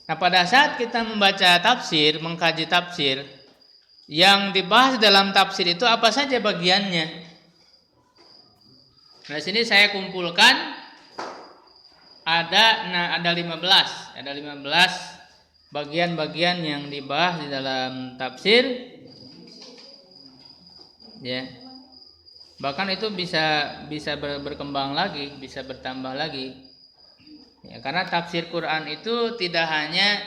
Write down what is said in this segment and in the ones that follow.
Nah, pada saat kita membaca tafsir, mengkaji tafsir, yang dibahas dalam tafsir itu apa saja bagiannya? Nah, di sini saya kumpulkan ada 15 bagian-bagian yang dibahas di dalam tafsir. Ya. Bahkan itu bisa berkembang lagi, bisa bertambah lagi. Ya, karena tafsir Quran itu tidak hanya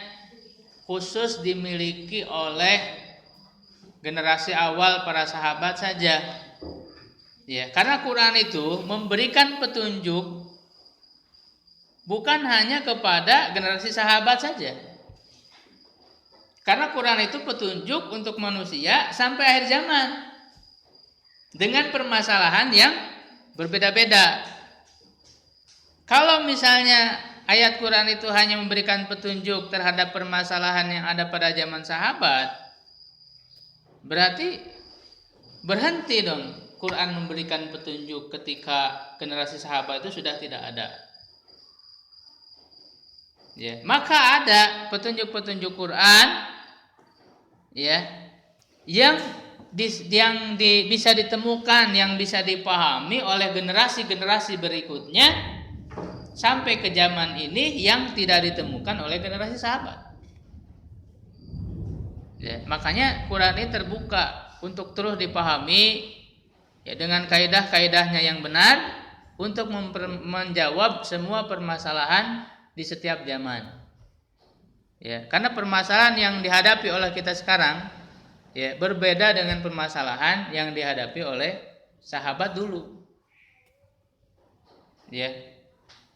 khusus dimiliki oleh generasi awal para sahabat saja. Ya, karena Quran itu memberikan petunjuk bukan hanya kepada generasi sahabat saja. Karena Quran itu petunjuk untuk manusia sampai akhir zaman dengan permasalahan yang berbeda-beda. Kalau misalnya ayat Quran itu hanya memberikan petunjuk terhadap permasalahan yang ada pada zaman sahabat, berarti berhenti dong Quran memberikan petunjuk ketika generasi sahabat itu sudah tidak ada. Ya, maka ada petunjuk-petunjuk Quran ya yang bisa ditemukan, yang bisa dipahami oleh generasi-generasi berikutnya sampai ke zaman ini yang tidak ditemukan oleh generasi sahabat. Ya, makanya Quran ini terbuka untuk terus dipahami ya dengan kaidah-kaidahnya yang benar untuk menjawab semua permasalahan di setiap zaman. Ya, karena permasalahan yang dihadapi oleh kita sekarang ya berbeda dengan permasalahan yang dihadapi oleh sahabat dulu. Ya.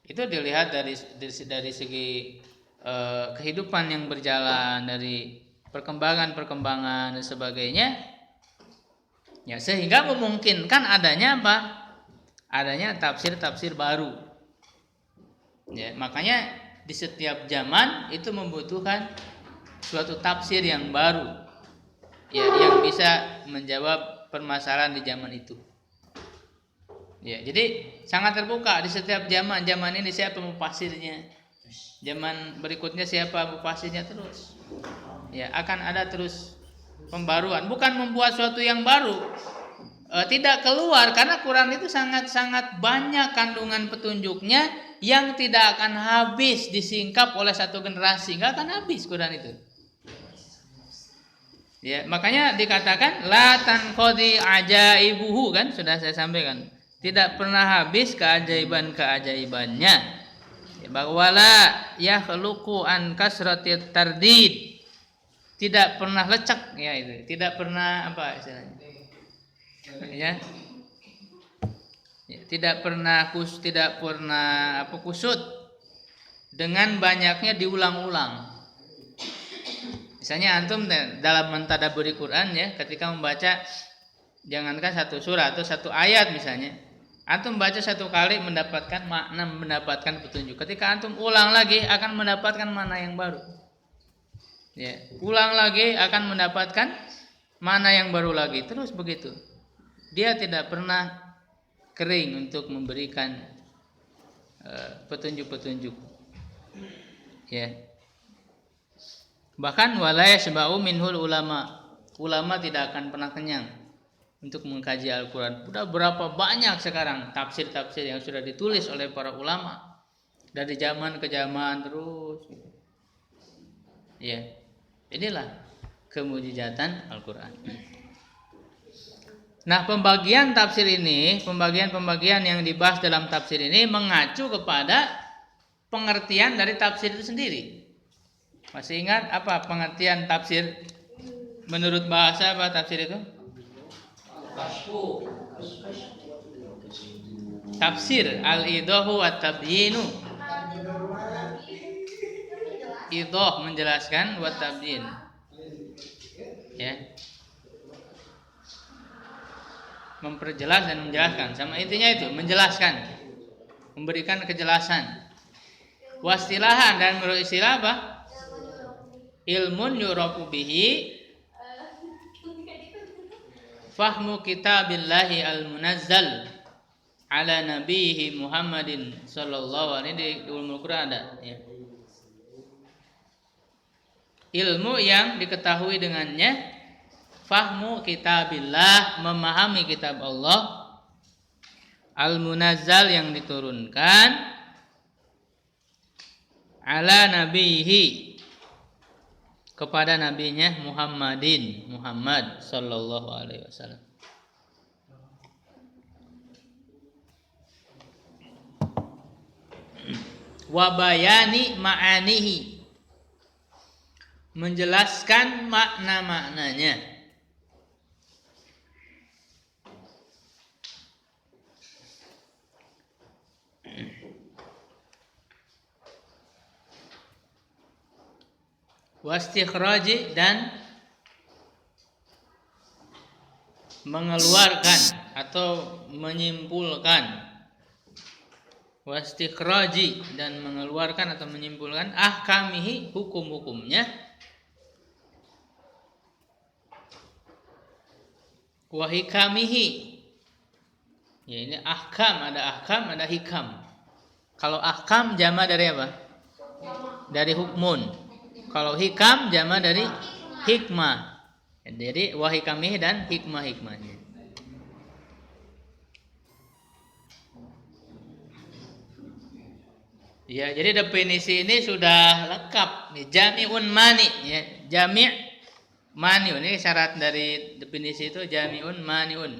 Itu dilihat dari segi kehidupan yang berjalan, dari perkembangan dan sebagainya. Ya, sehingga memungkinkan adanya apa? Adanya tafsir-tafsir baru. Ya, makanya di setiap zaman itu membutuhkan suatu tafsir yang baru. Ya, yang bisa menjawab permasalahan di zaman itu. Ya, jadi sangat terbuka di setiap zaman. Zaman ini siapa mufasirnya? Zaman berikutnya siapa mufasirnya terus? Ya, akan ada terus pembaruan. Bukan membuat suatu yang baru. Tidak keluar karena Quran itu sangat-sangat banyak kandungan petunjuknya yang tidak akan habis disingkap oleh satu generasi. Enggak akan habis Quran itu. Ya, makanya dikatakan la tanqadi ajaibuhu kan sudah saya sampaikan. Tidak pernah habis keajaiban-keajaibannya. Bahwa la yakhluqu an kasratit tardid. Tidak pernah lecek ya itu. Tidak pernah apa istilahnya? Ya. Ya, tidak pernah kusut dengan banyaknya diulang-ulang. Misalnya antum dalam mentadabburi Quran ya, ketika membaca jangankan satu surah atau satu ayat misalnya, antum baca satu kali mendapatkan makna, mendapatkan petunjuk. Ketika antum ulang lagi akan mendapatkan makna yang baru. Ya, ulang lagi akan mendapatkan makna yang baru lagi. Terus begitu. Dia tidak pernah kering untuk memberikan petunjuk-petunjuk. Ya. Bahkan wala yashba'u minhul ulama. Ulama tidak akan pernah kenyang untuk mengkaji Al-Quran. Sudah berapa banyak sekarang tafsir-tafsir yang sudah ditulis oleh para ulama dari zaman ke zaman terus. Ya, inilah kemujizatan Al-Quran. Nah, pembagian tafsir ini, pembagian yang dibahas dalam tafsir ini mengacu kepada pengertian dari tafsir itu sendiri. Masih ingat apa pengertian tafsir menurut bahasa apa tafsir itu? Tafsir al-idahu wa tabyinu. Idah menjelaskan wa tabyin. Ya. Memperjelas dan menjelaskan. Sama intinya itu, menjelaskan. Memberikan kejelasan. Wastilahan dan menurut istilah apa? Ilmun yurafu bihi fahmu kitabillahi al-munazzal ala nabihi Muhammadin sallallahu alaihi wasallam. Di Ulumul Quran ada ya. ilmu yang diketahui dengannya fahmu kitabillah, memahami kitab Allah, al-munazzal yang diturunkan ala nabihi, kepada nabinya Muhammad sallallahu alaihi wasallam. Wa bayani ma'anihi, menjelaskan makna-maknanya. Wastikhraji, dan mengeluarkan atau menyimpulkan. Wastikhraji, dan mengeluarkan atau menyimpulkan ahkamihi, hukum-hukumnya. Wa hikamihi, ya ini ahkam, ada hikam. Kalau ahkam jama dari apa? Dari hukmun. Kalau hikam jama dari hikmah. Jadi wahikamihi dan hikmah-hikmahnya. Ya, jadi definisi ini sudah lengkap. Jami'un mani, ya, jami' mani'un, ini syarat dari definisi itu jami'un mani'un.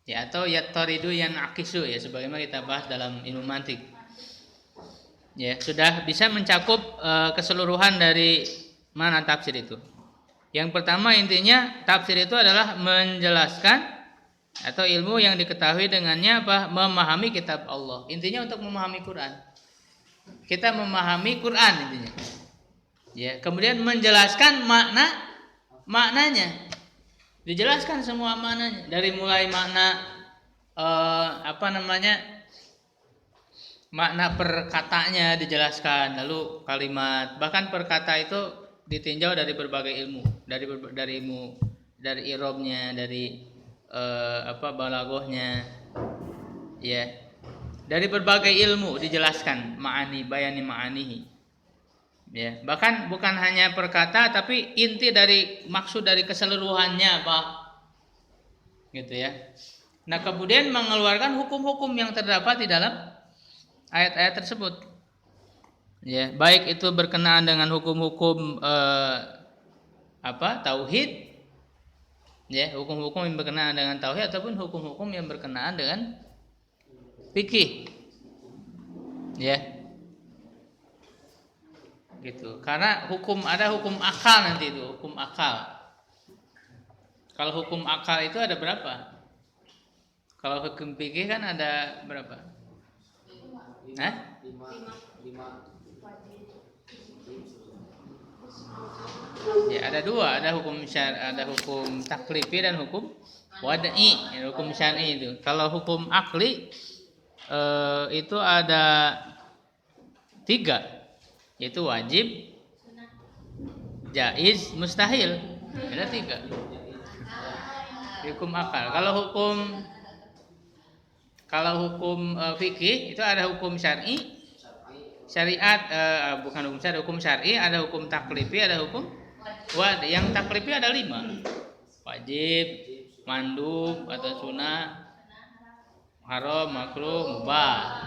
Ya, atau yattaridu yan'akisu, ya, sebagaimana kita bahas dalam ilmu mantik. Ya, sudah bisa mencakup keseluruhan dari mana tafsir itu. Yang pertama, intinya tafsir itu adalah menjelaskan atau ilmu yang diketahui dengannya apa? Memahami kitab Allah. Intinya untuk memahami Quran. Kita memahami Quran intinya. Ya, kemudian menjelaskan maknanya. Dijelaskan semua maknanya, dari mulai makna makna perkatanya dijelaskan, lalu kalimat, bahkan perkata itu ditinjau dari berbagai ilmu, dari i'rabnya, dari balaghahnya, ya, dari berbagai ilmu dijelaskan bayani ma'anihi, ya, bahkan bukan hanya perkata tapi inti dari maksud dari keseluruhannya apa, gitu ya. Nah, kemudian mengeluarkan hukum-hukum yang terdapat di dalam ayat-ayat tersebut, ya, baik itu berkenaan dengan hukum-hukum tauhid, ya, hukum-hukum yang berkenaan dengan tauhid ataupun hukum-hukum yang berkenaan dengan fikih, ya, gitu. Karena ada hukum akal nanti itu, hukum akal. Kalau hukum akal itu ada berapa? Kalau hukum fikih kan ada berapa? Ya, ada dua, ada hukum taklifi dan hukum wad'i. Ya, hukum syar'i itu. Kalau hukum akli itu ada 3, yaitu wajib, jaiz, mustahil. Ada 3. Hukum akal. Kalau hukum fikih itu ada hukum syar'i, hukum syar'i, ada hukum taklifi, ada hukum wad'i. Yang taklifi ada 5. Wajib, mandub atau sunnah, haram, makruh, mubah.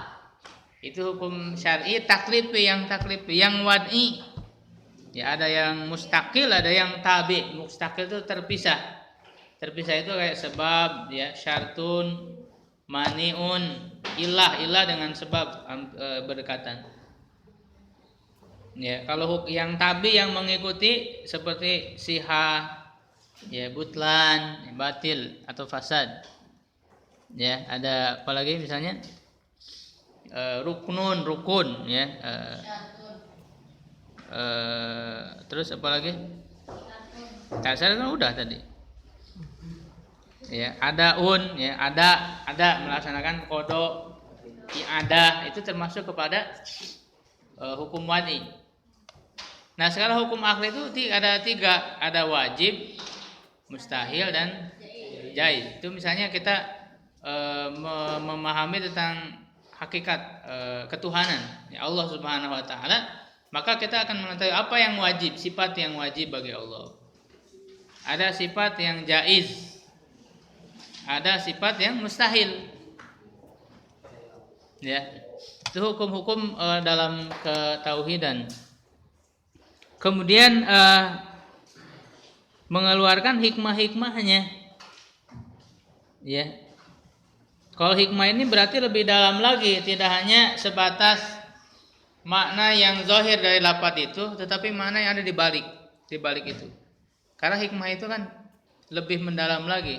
Itu hukum syar'i taklifi. Yang wad'i, ya, ada yang mustaqil, ada yang tabi'. Mustaqil itu terpisah itu kayak sebab, ya, syartun, mani'un, ilah dengan sebab berdekatan. Ya, kalau yang tabi yang mengikuti seperti sihah, ya, butlan, batil atau fasad. Ya, ada apalagi misalnya rukun, ya. Terus apalagi? Saya kan udah tadi. Ya, ada melaksanakan qada, i'adah, itu termasuk kepada hukum wad'i. Nah, sekarang hukum akli itu ada 3, ada wajib, mustahil dan jaiz. Itu misalnya kita memahami tentang hakikat ketuhanan, ya, Allah Subhanahu wa taala, maka kita akan mengetahui apa yang wajib, sifat yang wajib bagi Allah. Ada sifat yang jaiz, ada sifat yang mustahil. Ya, itu hukum-hukum dalam ketauhidan. Kemudian mengeluarkan hikmah-hikmahnya. Ya. Kalau hikmah ini berarti lebih dalam lagi, tidak hanya sebatas makna yang zahir dari lafaz itu, tetapi makna yang ada di balik itu. Karena hikmah itu kan lebih mendalam lagi.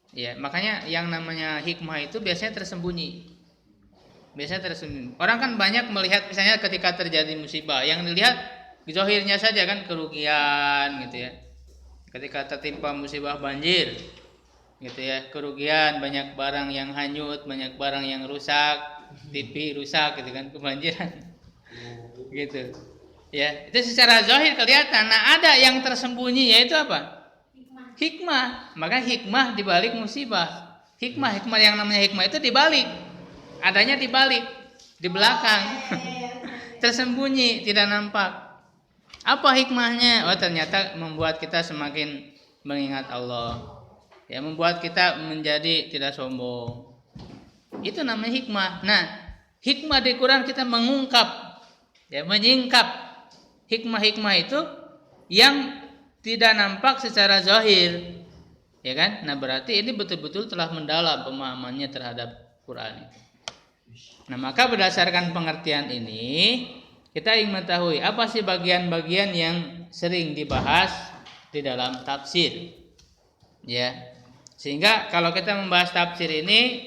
Ya, makanya yang namanya hikmah itu biasanya tersembunyi. Orang kan banyak melihat misalnya ketika terjadi musibah, yang dilihat zahirnya saja kan kerugian gitu ya. Ketika tertimpa musibah banjir gitu ya, kerugian, banyak barang yang hanyut, banyak barang yang rusak, TV rusak gitu kan, kebanjiran. Gitu. Ya, itu secara zahir kelihatan. Nah, ada yang tersembunyi, yaitu apa? Hikmah. Maka hikmah di balik musibah. Hikmah yang namanya hikmah itu di balik. Adanya di balik, di belakang. Tersembunyi, tidak nampak. Apa hikmahnya? Oh, ternyata membuat kita semakin mengingat Allah. Ya, membuat kita menjadi tidak sombong. Itu namanya hikmah. Nah, hikmah di Quran kita mengungkap, ya, menyingkap hikmah-hikmah itu yang tidak nampak secara zahir. Ya kan? Nah, berarti ini betul-betul telah mendalam pemahamannya terhadap Quran. Nah, maka berdasarkan pengertian ini, kita ingin mengetahui apa sih bagian-bagian yang sering dibahas di dalam tafsir. Ya. Sehingga kalau kita membahas tafsir ini,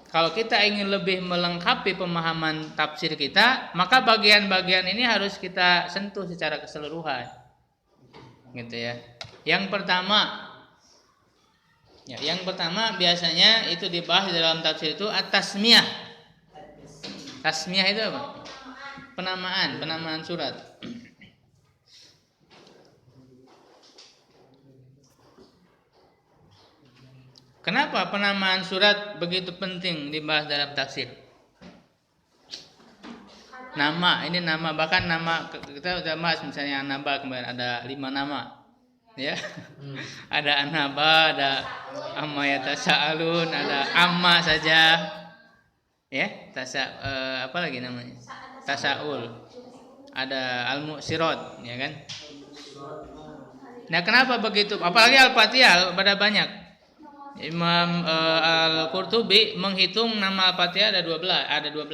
kalau kita ingin lebih melengkapi pemahaman tafsir kita, maka bagian-bagian ini harus kita sentuh secara keseluruhan. Gitu ya. Yang pertama biasanya itu dibahas di dalam tafsir itu at-tasmiyah. Tasmiyah itu apa? Penamaan surat. Kenapa penamaan surat begitu penting dibahas dalam tafsir? Ini nama, bahkan nama kita sudah bahas misalnya An-Naba kemarin ada 5 nama. Ya. Ada An-Naba, ada Amma Yatasaalun, ada Amma saja. Ya, apa lagi namanya? Tasaul. Ada Al-Mu'sirat, ya kan? Nah, kenapa begitu? Apalagi Al-Fatihah pada banyak. Imam Al-Qurtubi menghitung nama Al-Fatihah ada 12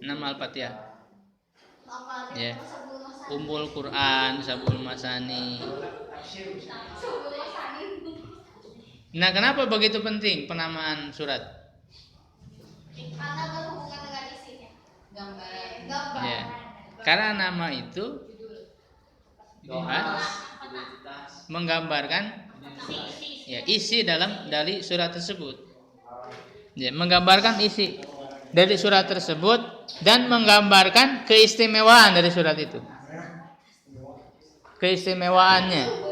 nama Al-Fatihah. Ya. Ummul Quran, Sabul Masani. Nah, kenapa begitu penting penamaan surat? Karena berhubungan dengan isinya. Gambar. Ya. Karena nama itu menggambarkan ya, isi dari surat tersebut. Ya, menggambarkan isi dari surat tersebut dan menggambarkan keistimewaan dari surat itu. Keistimewaannya.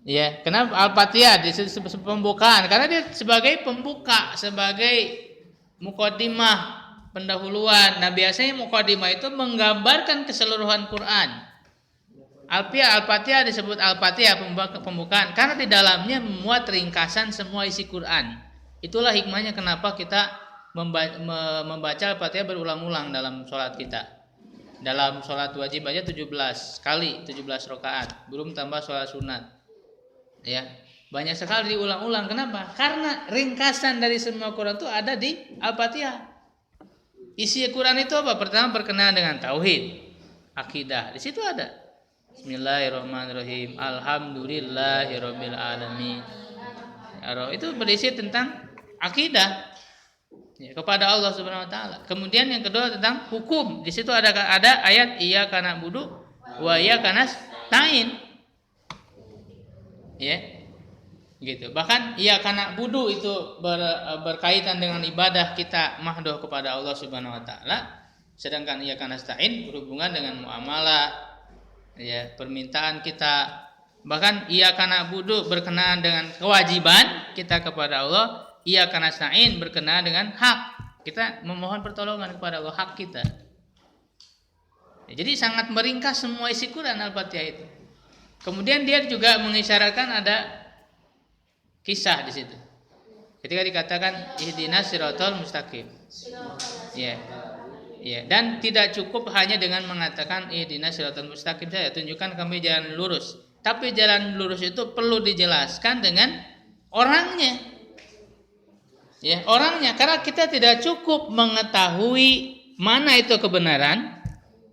Ya, kenapa Al-Fatihah disebut pembukaan? Karena dia sebagai pembuka, sebagai muqaddimah, pendahuluan. Nah, biasanya muqaddimah itu menggambarkan keseluruhan Quran. Al-Fatihah disebut Al-Fatihah pembukaan karena di dalamnya memuat ringkasan semua isi Quran. Itulah hikmahnya kenapa kita membaca Al-Fatihah berulang-ulang dalam sholat kita. Dalam sholat wajib aja 17 kali, 17 rakaat, belum tambah sholat sunat. Ya, banyak sekali diulang-ulang. Kenapa? Karena ringkasan dari semua Quran itu ada di Al-Fatihah. Isi Quran itu apa? Pertama berkenaan dengan tauhid, akidah. Di situ ada Bismillahirrahmanirrahim. Alhamdulillahirabbil alamin. Itu berisi tentang akidah, ya, kepada Allah Subhanahu wa taala. Kemudian yang kedua tentang hukum. Di situ ada ayat iyyaka na'budu wa iyyaka nasta'in. Ya. Gitu. Bahkan iyyaka na'budu itu berkaitan dengan ibadah kita mahdoh kepada Allah Subhanahu wa taala, sedangkan iyyaka nasta'in berhubungan dengan muamalah, ya, permintaan kita. Bahkan iyyaka na'budu berkenaan dengan kewajiban kita kepada Allah, iyyaka nasta'in berkenaan dengan hak. Kita memohon pertolongan kepada Allah, hak kita. Jadi sangat meringkas semua isi Quran Al-Fatihah itu. Kemudian dia juga mengisyaratkan ada kisah di situ. Ketika dikatakan ihdinas siratal mustaqim. Ya. Ya, dan tidak cukup hanya dengan mengatakan ihdinas siratal mustaqim saja, tunjukkan kami jalan lurus. Tapi jalan lurus itu perlu dijelaskan dengan orangnya. Ya, orangnya, karena kita tidak cukup mengetahui mana itu kebenaran,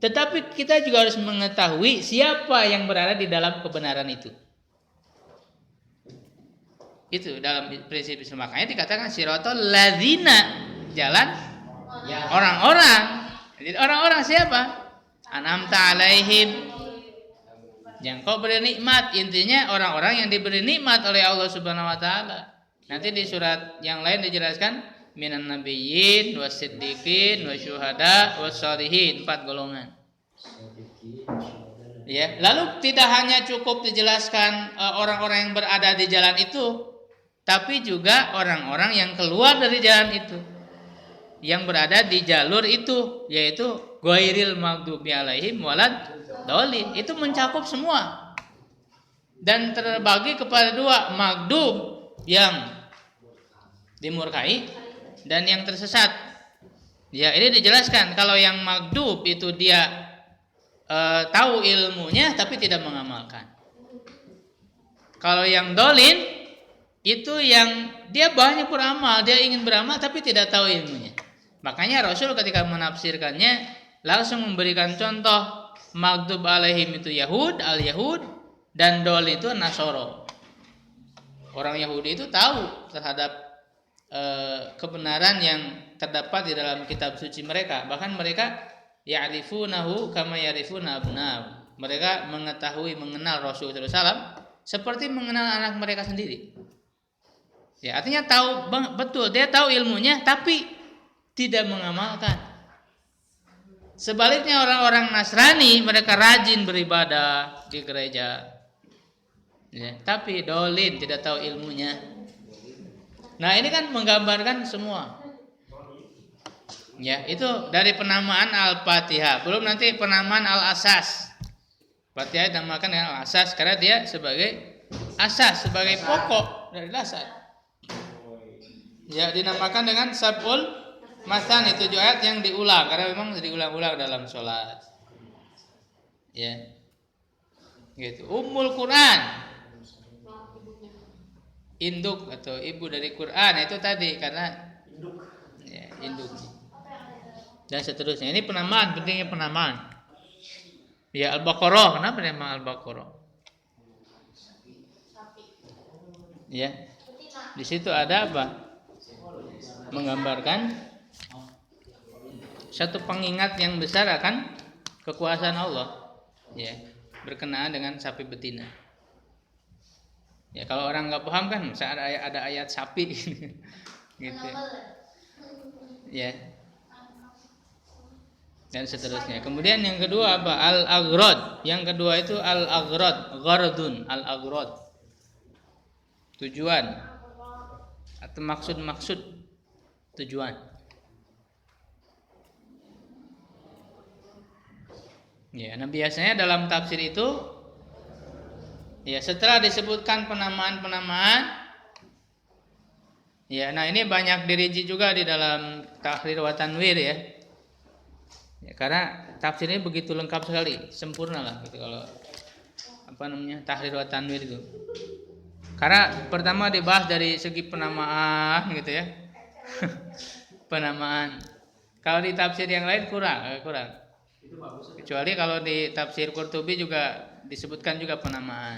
tetapi kita juga harus mengetahui siapa yang berada di dalam kebenaran itu. Itu dalam prinsip Islam. Makanya dikatakan siratal ladzina, jalan orang-orang. Jadi orang-orang siapa? An'amta alaihim, yang kau beri nikmat. Intinya orang-orang yang diberi nikmat oleh Allah Subhanahu wa taala. Nanti di surat yang lain dijelaskan minan nabiyyin wasiddiqin wasyuhada wassalihin, 4 golongan. Ya, lalu tidak hanya cukup dijelaskan orang-orang yang berada di jalan itu, tapi juga orang-orang yang keluar dari jalan itu, yang berada di jalur itu, yaitu ghairil maghdubi alaihim walad dhalin. Itu mencakup semua dan terbagi kepada 2, maghdub yang dimurkai dan yang tersesat. Ya, ini dijelaskan kalau yang maghdub itu dia tahu ilmunya tapi tidak mengamalkan. Kalau yang dhalin itu yang dia banyak beramal, dia ingin beramal tapi tidak tahu ilmunya. Makanya Rasul ketika menafsirkannya langsung memberikan contoh, maghdub alaihim itu Yahud, al-Yahud, dan dhalin itu Nasoro. Orang Yahudi itu tahu terhadap kebenaran yang terdapat di dalam kitab suci mereka. Bahkan mereka ya'rifunahu kama ya'rifuna abna'ahum. Mereka mengetahui, mengenal Rasul sallallahu alaihi wasallam seperti mengenal anak mereka sendiri. Ya, artinya tahu betul, dia tahu ilmunya tapi tidak mengamalkan. Sebaliknya orang-orang Nasrani, mereka rajin beribadah di gereja. Ya, tapi dhalin, tidak tahu ilmunya. Nah, ini kan menggambarkan semua. Ya, itu dari penamaan Al-Fatihah. Belum nanti penamaan Al-Asas. Fatihah dinamakan dengan Al-Asas karena dia sebagai asas, sebagai pokok dari dasar. Ya, dinamakan dengan Sab'ul Matsani, 7 ayat yang diulang karena memang diulang-ulang dalam sholat. Ya. Gitu. Ummul Quran, induk atau ibu dari Quran, itu tadi karena ya, induk dan seterusnya. Ini penamaan, pentingnya penamaan. Ya, Al-Baqarah, kenapa nama Al-Baqarah? Ya, di situ ada apa? Menggambarkan satu pengingat yang besar akan kekuasaan Allah. Ya, berkenaan dengan sapi betina. Ya, kalau orang nggak paham kan, misalnya ada ayat sapi, gitu. Ya, dan seterusnya. Kemudian yang kedua apa? Al-aghrad. Yang kedua itu al-aghrad, gharadun, al-aghrad. Tujuan atau maksud tujuan. Ya, nah biasanya dalam tafsir itu ya setelah disebutkan penamaan-penamaan, ya, nah ini banyak dirinci juga di dalam Tahrir wa Tanwir ya. Ya, karena tafsirnya begitu lengkap sekali, sempurna lah gitu kalau apa namanya Tahrir wa Tanwir itu. Karena pertama dibahas dari segi penamaan gitu ya. Penamaan. Kalau di tafsir yang lain kurang. Kecuali kalau di tafsir Qurtubi juga disebutkan juga penamaan.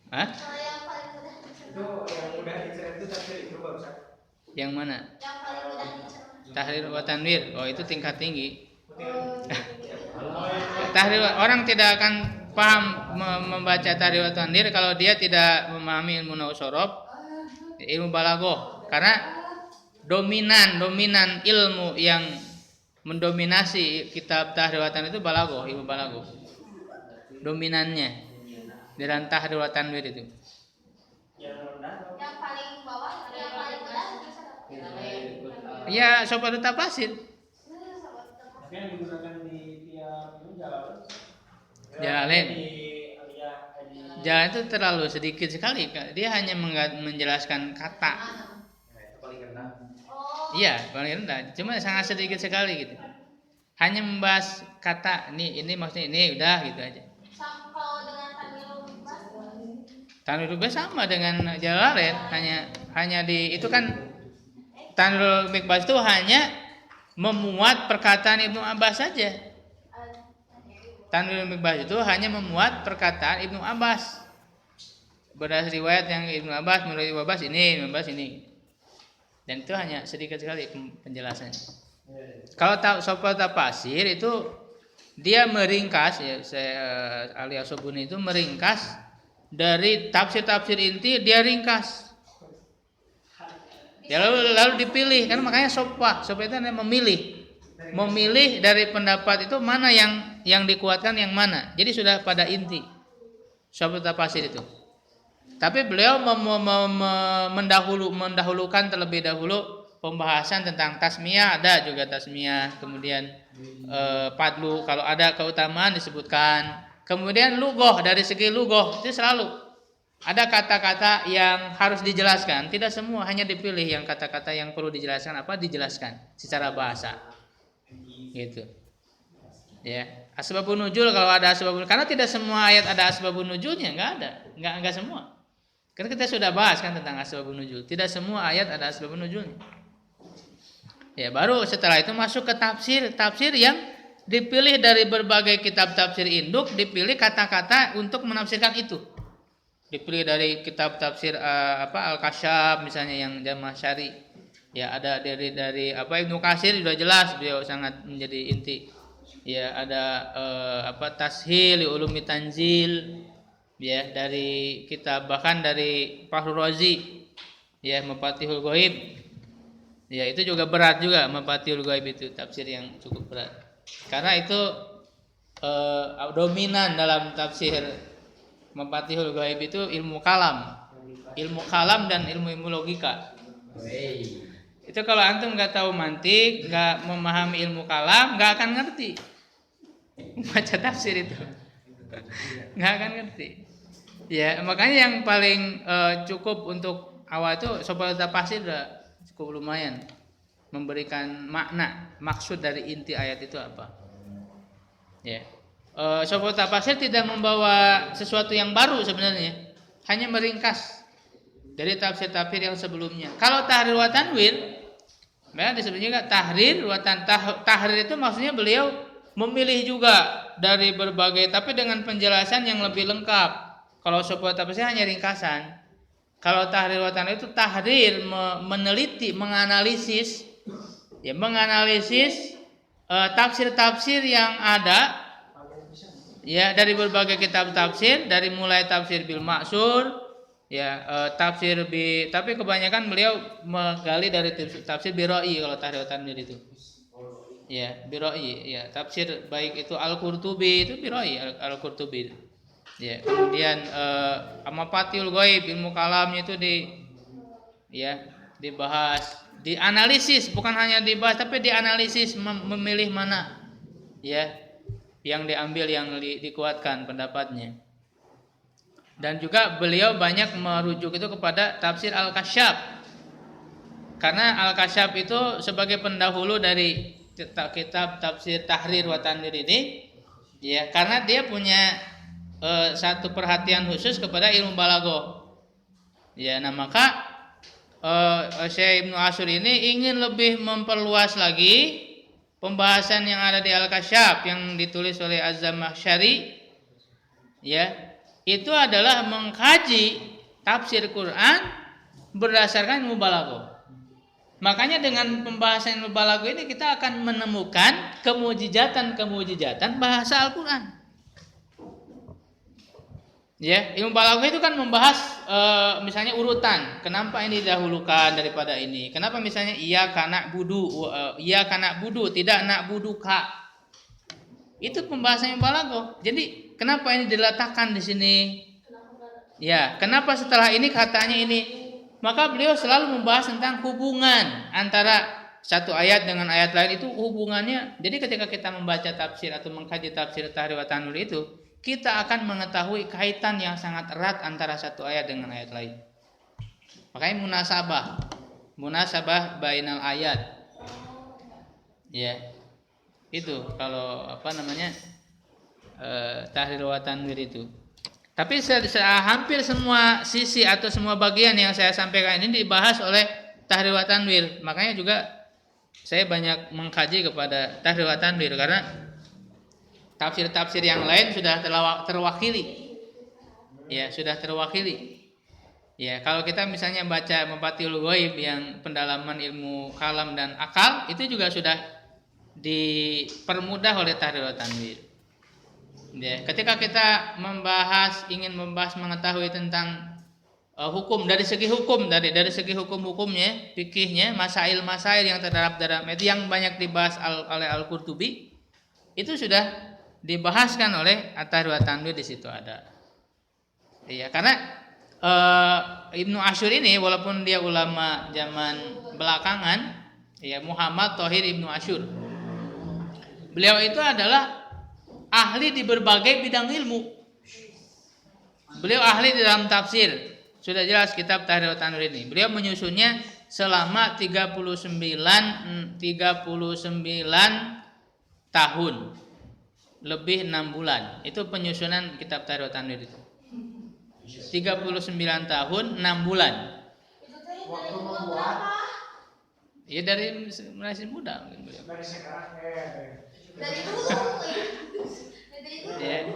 Hah? Itu yang mudah dicerita itu tafsir itu Pak Ustaz. Yang mana? Tahrir wa Tanwir. Oh, itu tingkat tinggi. Tahrir, orang tidak akan paham membaca Tahrir wa Tanwir kalau dia tidak memahami ilmu nahwu shorof, ilmu balaghah. Karena dominan ilmu yang mendominasi kitab Tahrir wa Tanwir itu balaghah, ilmu balaghah. Dominannya dalam Tahrir wa Tanwir itu. Yang paling bawah, yang paling mudah. Ya, sobat tafsir. Tapi yang digunakan di tiap jalan. Jalalain. Di Jalan itu terlalu sedikit sekali. Dia hanya menjelaskan kata. itu paling rendah. Iya, paling rendah. Cuma sangat sedikit sekali gitu. Hanya membahas kata. Ini maksudnya ini udah gitu aja. Kalau dengan Tanwirul Mikbas? Tanwirul Mikbas sama dengan Jalalain. Hanya di itu kan Tanwirul Mikbas itu hanya memuat perkataan Ibnu Abbas saja. Tanwirul Mikbas itu hanya memuat perkataan Ibnu Abbas. Berdasar riwayat yang Ibnu Abbas, menurut Ibnu Abbas ini, Ibnu Abbas ini. Dan itu hanya sedikit sekali penjelasannya. Kalau Sofal Tafsir itu dia meringkas ya, Ali As-Sabuni itu meringkas dari tafsir-tafsir inti, dia ringkas. Ya lalu dipilih, kan makanya Sofal itu memilih dari pendapat itu mana yang dikuatkan yang mana. Jadi sudah pada inti Sofal Tafsir itu. Tapi beliau mendahulukan terlebih dahulu pembahasan tentang tasmiyah, ada juga tasmiyah, kemudian padlu kalau ada keutamaan disebutkan, kemudian lugoh, dari segi lugoh itu selalu ada kata-kata yang harus dijelaskan, tidak semua, hanya dipilih yang kata-kata yang perlu dijelaskan dijelaskan secara bahasa gitu ya. Asbabun nuzul, kalau ada asbabun, karena tidak semua ayat ada asbabun nuzulnya, enggak semua, karena kita sudah bahas kan tentang asbabun nuzul, tidak semua ayat ada asbabun nuzulnya. Ya, baru setelah itu masuk ke tafsir yang dipilih dari berbagai kitab tafsir induk, dipilih kata-kata untuk menafsirkan itu. Dipilih dari kitab tafsir Al-Kasyaf misalnya yang Jamasyari. Ya, ada dari Ibnu Katsir sudah jelas, beliau sangat menjadi inti. Ya, ada Tashil Ulumi Tanzil, ya, dari kitab, bahkan dari Fakhrul Razi, ya, Mafatihul Ghaib. Ya, itu juga berat juga, Mafatihul Ghaib itu tafsir yang cukup berat. Karena itu dominan dalam tafsir Mafatihul Ghaib itu ilmu kalam dan ilmu logika. Itu kalau antum nggak tahu mantik, nggak memahami ilmu kalam, nggak akan ngerti baca tafsir itu, nggak akan ngerti. Ya, makanya yang paling cukup untuk awal itu Sofal Tafsir udah cukup lumayan memberikan makna, maksud dari inti ayat itu apa. Ya, Sofal Tafsir tidak membawa sesuatu yang baru sebenarnya, hanya meringkas dari tafsir-tafsir yang sebelumnya. Kalau tahrir wa tanwir, memang disebut juga tahrir wa tahrir itu maksudnya beliau memilih juga dari berbagai, tapi dengan penjelasan yang lebih lengkap. Kalau Sofal Tafsir hanya ringkasan. Kalau tahrir wa tanwir itu tahrir, meneliti, menganalisis tafsir-tafsir yang ada ya dari berbagai kitab tafsir, dari mulai tafsir bil maksur, ya tapi kebanyakan beliau menggali dari tafsir biroi. Kalau tahrir wa tanwir itu ya biroi, ya tafsir baik itu Al-Qurtubi itu biroi, Al-Qurtubi. Ya, kemudian Mafatihul Ghaib, ilmu kalamnya itu dibahas, dianalisis, bukan hanya dibahas tapi dianalisis, memilih mana ya yang diambil, yang dikuatkan pendapatnya. Dan juga beliau banyak merujuk itu kepada tafsir Al-Kasyaf. Karena Al-Kasyaf itu sebagai pendahulu dari kitab tafsir Tahrir wa Tanwir ini, ya, karena dia punya satu perhatian khusus kepada ilmu balaghah. Ya, nah maka Syekh Ibnu Asyur ini ingin lebih memperluas lagi pembahasan yang ada di Al-Kasyaf yang ditulis oleh Az-Zamakhsyari. Ya, itu adalah mengkaji tafsir Quran berdasarkan ilmu balaghah. Makanya dengan pembahasan ilmu balaghah ini kita akan menemukan kemujizatan bahasa Al-Quran. Ya, ilmu balaghah itu kan membahas misalnya urutan, kenapa ini didahulukan daripada ini. Kenapa misalnya iyyaka na'budu tidak na'buduka. Itu pembahasan ilmu balaghah. Jadi kenapa ini diletakkan di sini? Ya, kenapa setelah ini katanya ini? Maka beliau selalu membahas tentang hubungan antara satu ayat dengan ayat lain itu hubungannya. Jadi ketika kita membaca tafsir atau mengkaji tafsir Tahrir wa Tanwir itu, kita akan mengetahui kaitan yang sangat erat antara satu ayat dengan ayat lain. Makanya munasabah bainal ayat. Ya. Itu kalau Tahrir wa Tanwir itu. Tapi hampir semua sisi atau semua bagian yang saya sampaikan ini dibahas oleh Tahrir wa Tanwir. Makanya juga saya banyak mengkaji kepada Tahrir wa Tanwir karena tafsir-tafsir yang lain sudah terwakili. Ya, sudah terwakili. Ya, kalau kita misalnya baca Mafatihul Ghaib yang pendalaman ilmu kalam dan akal, itu juga sudah dipermudah oleh Tahrir wa Tanwir. Ya, ketika kita ingin membahas mengetahui tentang hukum dari segi hukum-hukumnya, fikihnya, masail-masail yang terdapat dalam itu yang banyak dibahas oleh Al-Qurtubi, itu sudah dibahaskan oleh Tahrir wa Tanwir di situ ada. Iya, karena Ibnu Asyur ini walaupun dia ulama zaman belakangan, ya Muhammad Thahir Ibnu Asyur. Beliau itu adalah ahli di berbagai bidang ilmu. Beliau ahli di dalam tafsir. Sudah jelas kitab Tahrir wa Tanwir ini. Beliau menyusunnya selama 39 tahun. Lebih 6 bulan. Itu penyusunan kitab Tahrir wa Tanwir itu. 39 tahun 6 bulan. Waktu membuat Ya dari masih muda mungkin beliau. dari sekarang Dari dulu Ya.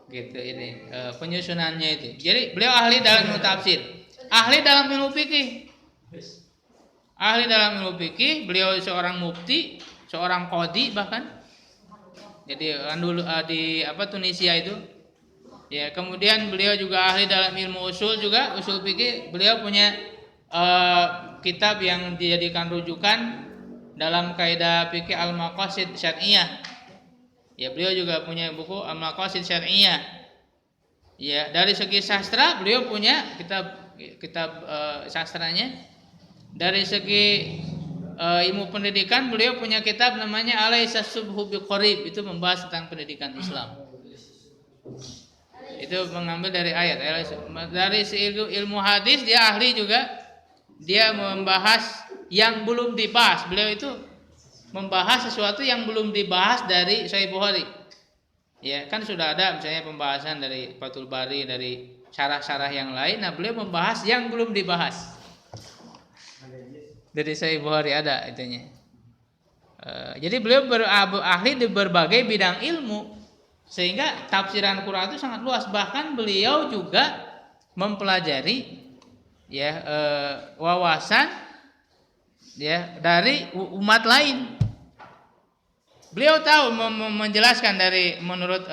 Gitu ini penyusunannya itu. Jadi beliau ahli dalam ilmu tafsir, ahli dalam ilmu fikih. Ahli dalam ilmu fikih, beliau seorang mufti, seorang qadhi bahkan. Jadi dulu di Tunisia itu. Ya, kemudian beliau juga ahli dalam ilmu usul juga, usul fikih. Beliau punya kitab yang dijadikan rujukan dalam kaidah fikih Al-Maqasid Syar'iyyah. Ya, beliau juga punya buku Al-Maqasid Syar'iyyah. Ya, dari segi sastra beliau punya kitab sastranya. Dari segi ilmu pendidikan beliau punya kitab namanya Alaisa Subhu Biqarib, itu membahas tentang pendidikan Islam. Itu mengambil dari ayat. Dari ilmu hadis dia ahli juga, dia membahas yang belum dibahas. Beliau itu membahas sesuatu yang belum dibahas dari Sahih Bukhari. Ya, kan sudah ada misalnya pembahasan dari Fathul Bari, dari syarah-syarah yang lain. Nah, beliau membahas yang belum dibahas. Dari Sahih Bukhari ada itunya. Jadi beliau ahli di berbagai bidang ilmu, sehingga tafsiran Quran itu sangat luas. Bahkan beliau juga mempelajari wawasan dari umat lain. Beliau tahu menjelaskan dari menurut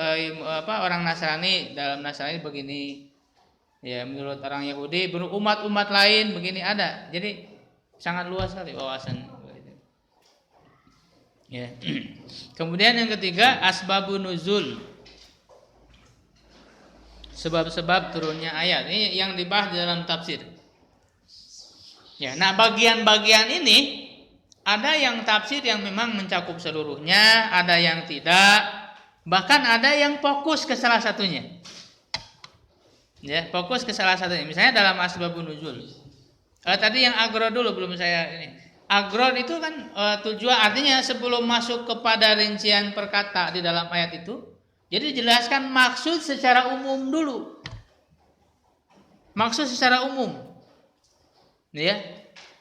orang Nasrani, dalam Nasrani begini, ya menurut orang Yahudi, umat-umat lain begini ada. Jadi sangat luas sekali wawasan. Ya. Kemudian yang ketiga, asbabun nuzul. Sebab-sebab turunnya ayat. Ini yang dibahas dalam tafsir. Ya, nah bagian-bagian ini ada yang tafsir yang memang mencakup seluruhnya, ada yang tidak, bahkan ada yang fokus ke salah satunya. Ya, fokus ke salah satunya. Misalnya dalam asbabun nuzul. Tadi yang agrod dulu belum saya ini. Agrod itu kan tujuan, artinya sebelum masuk kepada rincian perkata di dalam ayat itu, jadi jelaskan maksud secara umum dulu. Maksud secara umum. Ya.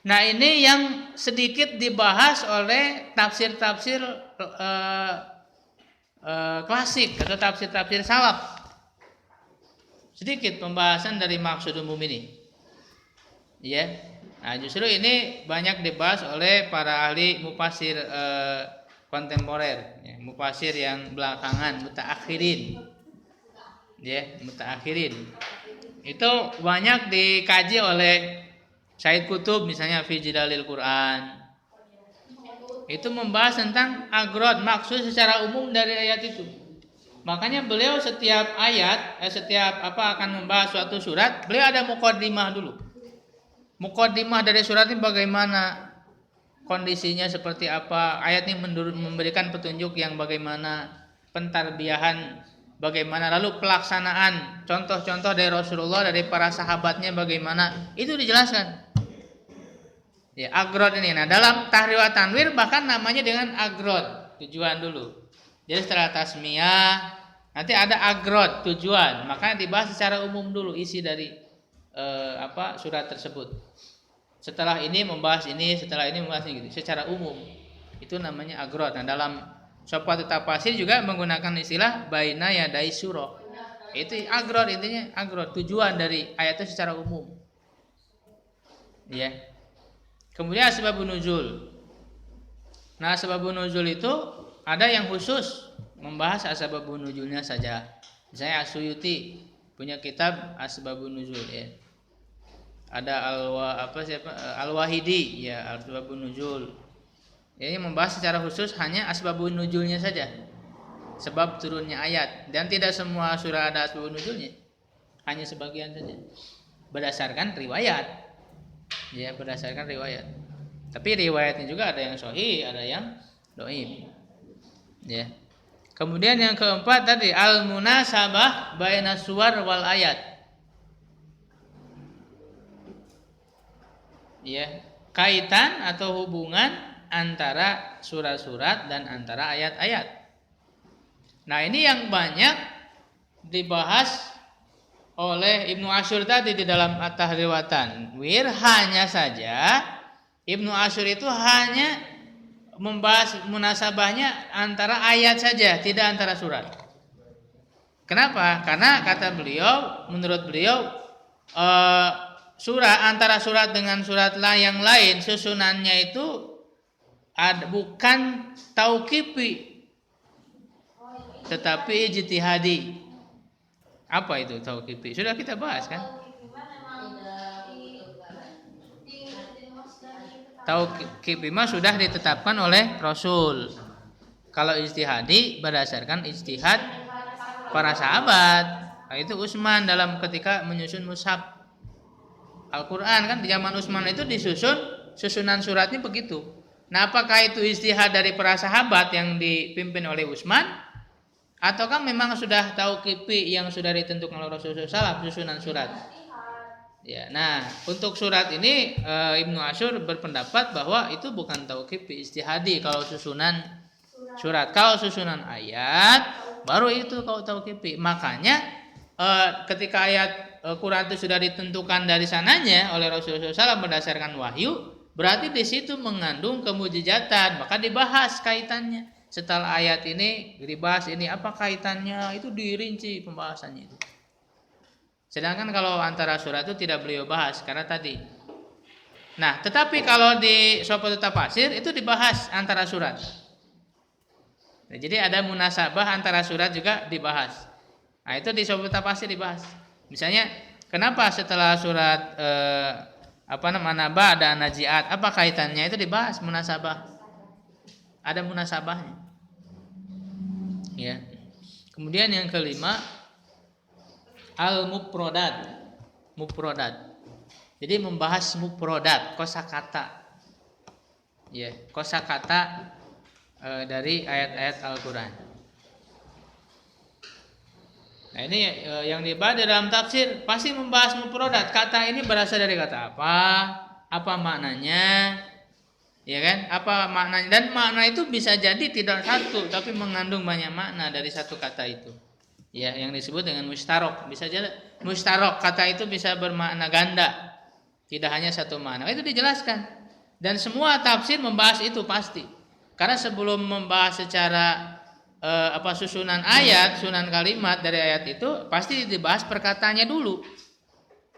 Nah, ini yang sedikit dibahas oleh tafsir-tafsir klasik atau tafsir-tafsir salaf. Sedikit pembahasan dari maksud umum ini. Ya. Nah, justru ini banyak dibahas oleh para ahli mufasir kontemporer, ya, mufasir yang belakangan, mutaakhirin. Ya, mutaakhirin. Itu banyak dikaji oleh Said Qutb misalnya fi Jidalil Quran. Itu membahas tentang agrod, maksud secara umum dari ayat itu. Makanya beliau setiap ayat, akan membahas suatu surat, beliau ada muqaddimah dulu. Muqaddimah dari surat ini bagaimana kondisinya seperti apa. Ayat ini memberikan petunjuk yang bagaimana pentarbiyahan, bagaimana lalu pelaksanaan, contoh-contoh dari Rasulullah, dari para sahabatnya bagaimana, itu dijelaskan. Ya, agrod ini. Nah, dalam tahrir wa tanwir bahkan namanya dengan agrod, tujuan dulu. Jadi setelah tasmiyah nanti ada agrod, tujuan. Makanya dibahas secara umum dulu isi dari surat tersebut. Setelah ini membahas ini, setelah ini membahas ini gitu, secara umum. Itu namanya agrod. Nah, dalam suatu tafsir juga menggunakan istilah baina yadai surah. Itu agrod, intinya agrod, tujuan dari ayat itu secara umum. Ya. Kemudian asbabun nuzul. Nah, asbabun nuzul itu ada yang khusus membahas asbabun nuzulnya saja. Misalnya As-Suyuti punya kitab asbabun nuzul ya. Ada Al-Wahidi ya, asbabun nuzul. Ini membahas secara khusus hanya asbabun nuzulnya saja. Sebab turunnya ayat, dan tidak semua surah ada asbabun nuzulnya. Hanya sebagian saja. Berdasarkan riwayat. Ya, berdasarkan riwayat. Tapi riwayatnya juga ada yang sahih, ada yang dhaif. Ya. Kemudian yang keempat tadi al-munasabah baina suwar wal ayat. Ya, kaitan atau hubungan antara surat-surat dan antara ayat-ayat. Nah, ini yang banyak dibahas oleh Ibnu Asyur tadi di dalam At-Tahrir wa Tanwir. Hanya saja Ibnu Asyur itu hanya membahas munasabahnya antara ayat saja, tidak antara surat. Kenapa? Karena kata beliau, menurut beliau surah antara surat dengan surat yang lain susunannya itu bukan tauqifi tetapi ijtihadi. Apa itu tauqifi? Sudah kita bahas kan? Tauqifi mah sudah ditetapkan oleh Rasul. Kalau ijtihadi berdasarkan ijtihad para sahabat. Nah, itu Utsman dalam ketika menyusun mushaf Al-Quran kan di zaman Utsman itu susunan suratnya begitu. Nah, apakah itu ijtihad dari para sahabat yang dipimpin oleh Utsman, ataukah memang sudah tauqifi yang sudah ditentukan oleh Rasulullah SAW susunan surat? Ya, nah untuk surat ini Ibnu Asyur berpendapat bahwa itu bukan tauqifi ijtihadi kalau susunan surat. Kalau susunan ayat baru itu kalau tauqifi. Makanya ketika ayat Quran itu sudah ditentukan dari sananya oleh Rasulullah SAW berdasarkan wahyu, berarti di situ mengandung kemujizatan, maka dibahas kaitannya. Setelah ayat ini dibahas ini apa kaitannya, itu dirinci pembahasannya itu. Sedangkan kalau antara surat itu tidak beliau bahas karena tadi. Nah, tetapi kalau di suatu tafsir itu dibahas antara surat. Nah, jadi ada munasabah antara surat juga dibahas. Nah, itu di suatu tafsir dibahas. Misalnya, kenapa setelah surat Naba ada Naziat, apa kaitannya, itu dibahas munasabah. Ada munasabahnya. Ya. Kemudian yang kelima al-mufradat. Mufradat. Jadi membahas mufradat, kosakata. Ya, kosakata dari ayat-ayat Al-Qur'an. Nah, ini yang dibahas dalam tafsir pasti membahas mufradat. Kata ini berasal dari kata apa? Apa maknanya? Ya kan? Apa maknanya? Dan makna itu bisa jadi tidak satu, tapi mengandung banyak makna dari satu kata itu. Ya, yang disebut dengan mustarok. Bisa jadi mustarok, kata itu bisa bermakna ganda. Tidak hanya satu makna. Itu dijelaskan. Dan semua tafsir membahas itu pasti. Karena sebelum membahas secara susunan ayat, susunan kalimat dari ayat itu pasti dibahas perkataannya dulu.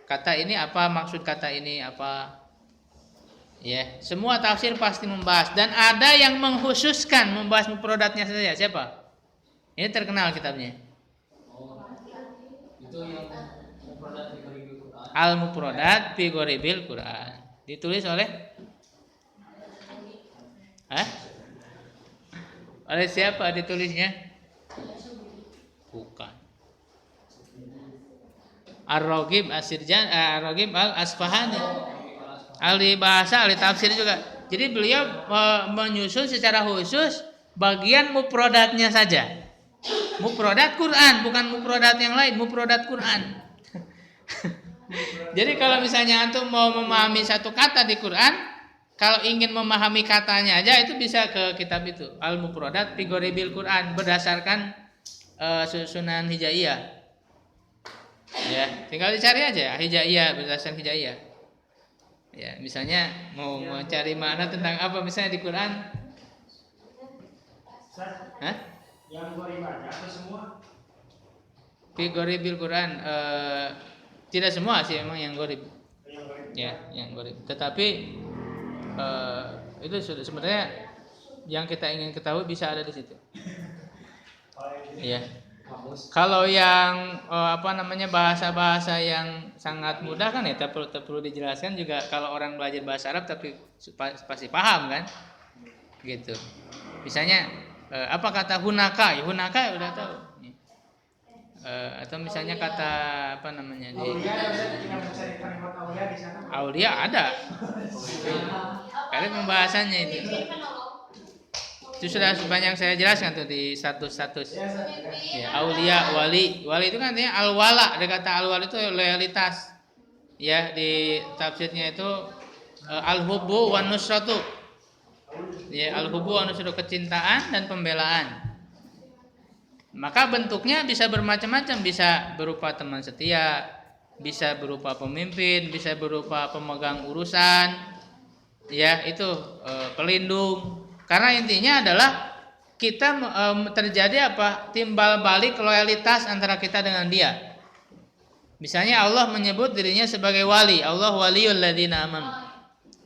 Kata ini apa, maksud kata ini apa? Ya, semua tafsir pasti membahas dan ada yang mengkhususkan membahas mufradatnya saja. Siapa? Ini terkenal kitabnya. Itu yang mufradat fi ghoribil Quran. Al-Mufradat fi ghoribil Quran. Ditulis oleh oleh siapa ditulisnya? Bukan. Ar-Raghib As-Sirjan, Ar-Raghib Al-Asfahani. Ahli bahasa, ahli tafsir juga. Jadi beliau menyusun secara khusus bagian mufradatnya saja. Mufradat Quran, bukan mufradat yang lain, mufradat Quran. Jadi kalau misalnya antum mau memahami satu kata di Quran, kalau ingin memahami katanya aja itu bisa ke kitab itu, Al-Mufradat fi Ghoribil Quran, berdasarkan susunan hijaiyah. Ya, tinggal dicari aja hijaiyah berdasarkan hijaiyah. Ya, misalnya mau cari makna tentang apa misalnya di Quran. Hah? Yang gorib aja atau semua? Fi Ghoribil Quran tidak semua sih memang yang gorib. Yang gorib. Ya, yang gorib. Tetapi itu sudah sebenarnya yang kita ingin ketahui bisa ada di situ. Iya. Kalau yang bahasa-bahasa yang sangat mudah kan ya perlu dijelaskan juga kalau orang belajar bahasa Arab tapi pasti paham kan? Gitu. Misalnya apa kata hunaka? Ya hunaka udah tahu. Atau misalnya kata apa namanya di Aulia ada. Karena pembahasannya itu. Itu sudah banyak saya jelaskan tuh di status-status. Ya, aulia, wali. Wali itu kan artinya al-wala. Ada kata al-wala itu loyalitas. Ya, di tafsirnya itu al-hubbu wan nusratu. Ya, al-hubbu wan nusratu, kecintaan dan pembelaan. Maka bentuknya bisa bermacam-macam, bisa berupa teman setia, bisa berupa pemimpin, bisa berupa pemegang urusan. Ya, itu pelindung. Karena intinya adalah kita terjadi apa? Timbal balik loyalitas antara kita dengan dia. Misalnya Allah menyebut dirinya sebagai wali. Allah waliyul ladzina amanu.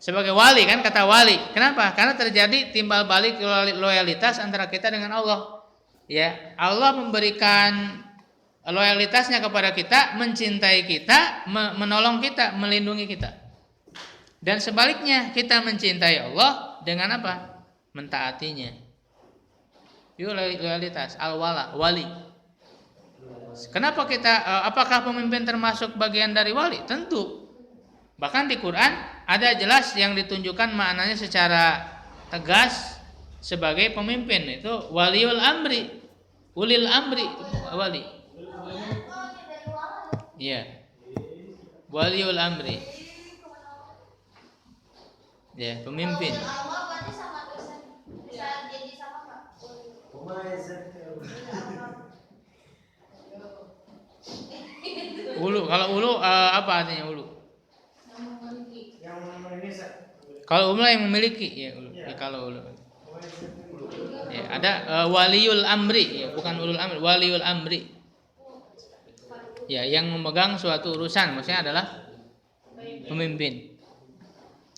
Sebagai wali kan kata wali. Kenapa? Karena terjadi timbal balik loyalitas antara kita dengan Allah. Ya, Allah memberikan loyalitasnya kepada kita, mencintai kita, menolong kita, melindungi kita. Dan sebaliknya kita mencintai Allah dengan apa? Mentaatinya. Itu loyalitas al-wala, wali. Kenapa kita apakah pemimpin termasuk bagian dari wali? Tentu. Bahkan di Quran ada jelas yang ditunjukkan maknanya secara tegas sebagai pemimpin, itu waliul amri, ulil amri, wali. Iya. Waliul amri. Ya, pemimpin. Ulu, kalau ulu apa artinya ulu? Kalau ulu yang memiliki, ya ulu. Ya, kalau ulu. Ya, ada waliul amri, ya, bukan ulul amri, waliul amri. Ya, yang memegang suatu urusan, maksudnya adalah pemimpin.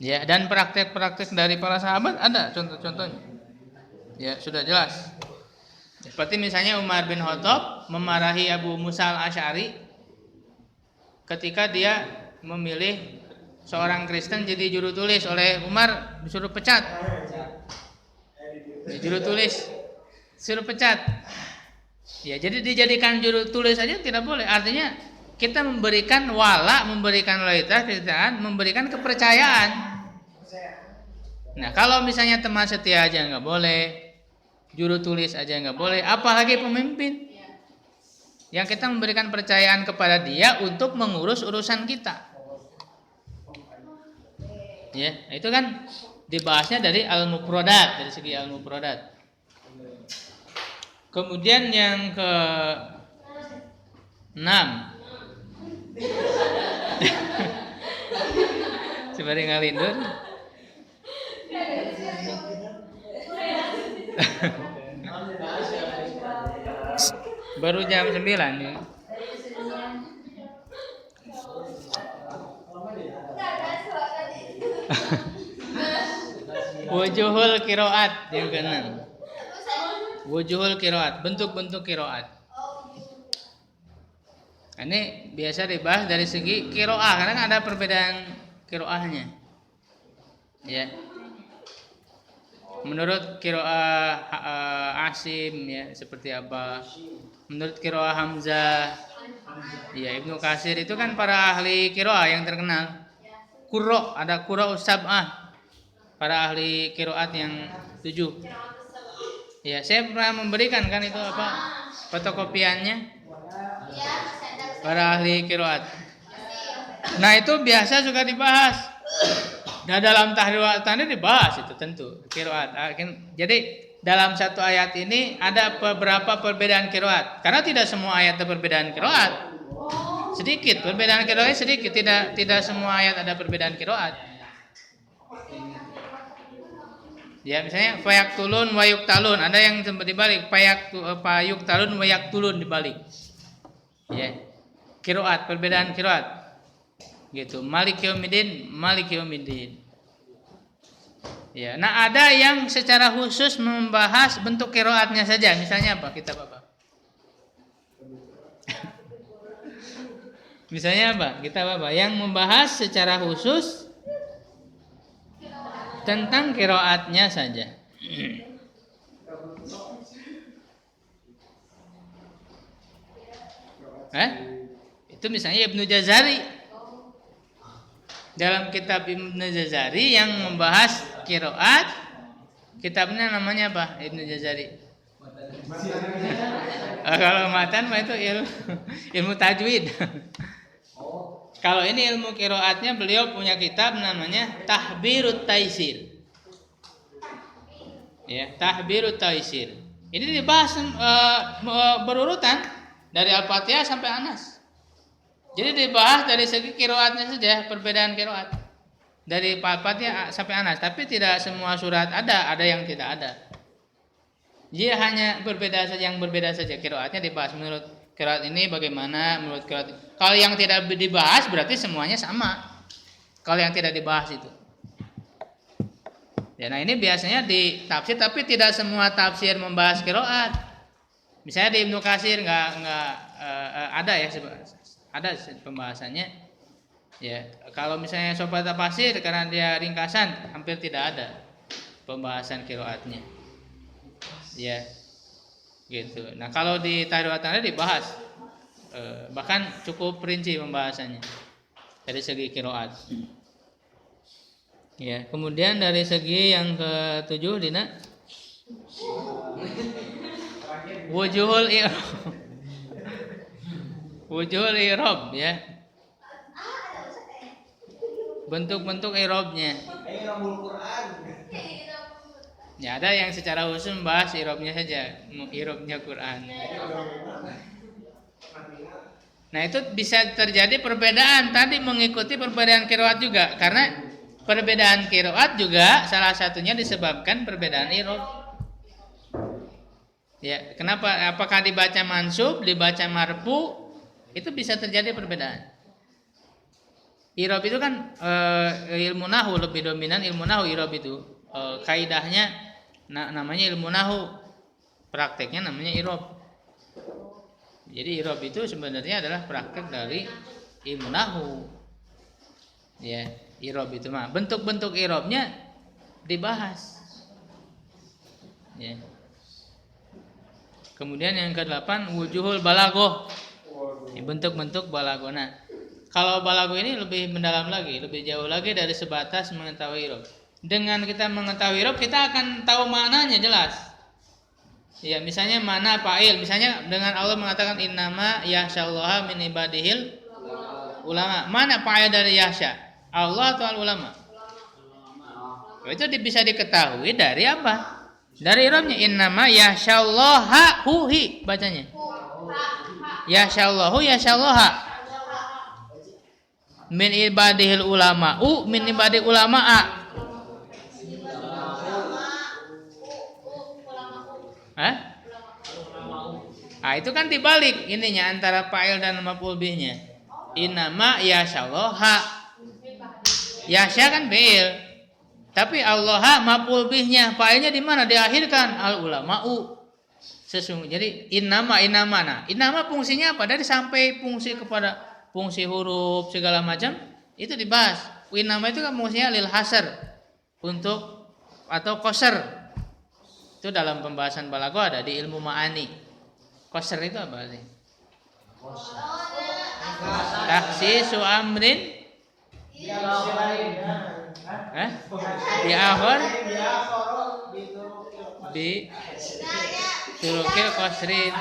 Ya, dan praktek-praktek dari para sahabat ada contoh-contohnya. Ya, sudah jelas. Seperti misalnya Umar bin Khattab memarahi Abu Musa al-Asy'ari ketika dia memilih seorang Kristen jadi juru tulis, oleh Umar disuruh pecat. Juru tulis suruh pecat. Ya, jadi dijadikan juru tulis saja tidak boleh. Artinya kita memberikan wala, memberikan loyalitas, memberikan kepercayaan. Nah, kalau misalnya teman setia aja nggak boleh, juru tulis aja nggak boleh, apalagi pemimpin yang kita memberikan percayaan kepada dia untuk mengurus urusan kita. Ya, itu kan dibahasnya dari al-mufradat, dari segi al-mufradat. Kemudian yang ke 6. Seperti ngalindur. Baru jam 9 ya. Wujuhul qiraat yang ke-6. Wujuhul qiraat, bentuk-bentuk qiraat. Ini biasa dibahas dari segi qiraah karena kan ada perbedaan qiraahnya. Ya. Menurut qiraah Asim ya seperti apa? Menurut qiraah Hamzah, ya Ibnu Katsir itu kan para ahli qiraah yang terkenal. Qurra, ada qurra sab'ah. para ahli qiraat yang 7. Ya, saya pernah memberikan kan itu apa fotokopiannya para ahli qiraat. Nah, itu biasa suka dibahas. Nah, dalam tahrir wa tanwir dibahas itu tentu qiraat. Jadi dalam satu ayat ini ada beberapa perbedaan qiraat. Karena tidak semua ayat ada perbedaan qiraat. Sedikit perbedaan qiraat sedikit, tidak semua ayat ada perbedaan qiraat. Ya, misalnya fayaktulun wa yuktalun, ada yang dibalik fayuktalun wa yaktulun dibalik. Ya. Qiraat, perbedaan qiraat. Gitu. Malik yaumiddin. Ya, nah ada yang secara khusus membahas bentuk qiraatnya saja. Misalnya apa? Kitab apa? Misalnya apa? Kitab apa? Yang membahas secara khusus tentang qiraatnya saja. Itu misalnya Ibnu Jazari. Dalam kitab Ibnu Jazari yang membahas qiraat, kitabnya namanya apa? Ibnu Jazari. Kalau matan mah itu ilmu tajwid. Kalau ini ilmu qiraatnya, beliau punya kitab namanya Tahbirut Taisir. Ya, Tahbirut Taisir. Ini dibahas berurutan dari Al-Fatihah sampai Anas. Jadi dibahas dari segi qiraatnya saja, perbedaan qiraat. Dari Al-Fatihah sampai Anas, tapi tidak semua surat ada yang tidak ada. Dia hanya berbeda saja, yang berbeda saja qiraatnya dibahas menurut qiraat ini bagaimana, menurut qiraat. Kalau yang tidak dibahas berarti semuanya sama. Kalau yang tidak dibahas itu. Ya, nah ini biasanya di tafsir, tapi tidak semua tafsir membahas qiraat. Misalnya di Ibnu Katsir nggak ada ya, ada pembahasannya. Ya, kalau misalnya Sobat Tafsir karena dia ringkasan hampir tidak ada pembahasan qiraatnya. Ya, gitu. Nah, kalau di Tahrir wa Tanwir dibahas, bahkan cukup rinci pembahasannya dari segi qiraat. Ya, kemudian dari segi yang ke-7 Dina, wujuhul i'rab ya. Bentuk-bentuk i'rabnya. Ya, ada yang secara khusus membahas i'rabnya saja, i'rabnya Quran. Nah, itu bisa terjadi perbedaan tadi mengikuti perbedaan qiraat juga, karena perbedaan qiraat juga salah satunya disebabkan perbedaan i'rab. Ya, kenapa? Apakah dibaca mansub, dibaca marfu, itu bisa terjadi perbedaan. I'rab itu kan ilmu nahwu, lebih dominan ilmu nahwu i'rab itu. Kaidahnya namanya ilmu nahwu, prakteknya namanya i'rab. Jadi i'rab itu sebenarnya adalah praktek dari ilmu nahwu. Ya, i'rab itu mah bentuk-bentuk i'rabnya dibahas. Ya. Kemudian yang ke-8 wujuhul balaghah. Bentuk-bentuk balaghah. Nah, kalau balaghah ini lebih mendalam lagi, lebih jauh lagi dari sebatas mengetahui i'rab. Dengan kita mengetahui i'rab, kita akan tahu maknanya jelas. Ya, misalnya mana fa'il, misalnya dengan Allah mengatakan innama yakhsyallaha min ibadihil ulama. Mana fa'il dari yakhsya? Allah atau ulama? Itu bisa diketahui dari apa? Dari i'rabnya innama yakhsyallaha huhi bacanya. Yakhsyallahu yakhsyallaha. Min ibadihil ulama'u min ibadil ulama'a. Itu kan dibalik ininya antara fa'il dan maf'ul bihnya. Innama yakhsyallaha. Yakhsya kan fi'il. Tapi Allah maf'ul bihnya, fa'ilnya di mana? Diakhirkan al ulama'u. Sesungguhnya jadi innama. Nah, innama fungsinya apa? Dari sampai fungsi kepada fungsi huruf segala macam itu dibahas. Innama itu kan fungsinya lil hasr, untuk atau qasr. Itu dalam pembahasan balaghah ada di ilmu ma'ani. Qasr itu apa sih? Takhsisu amrin Hah? Di akhir di turukil qasrin.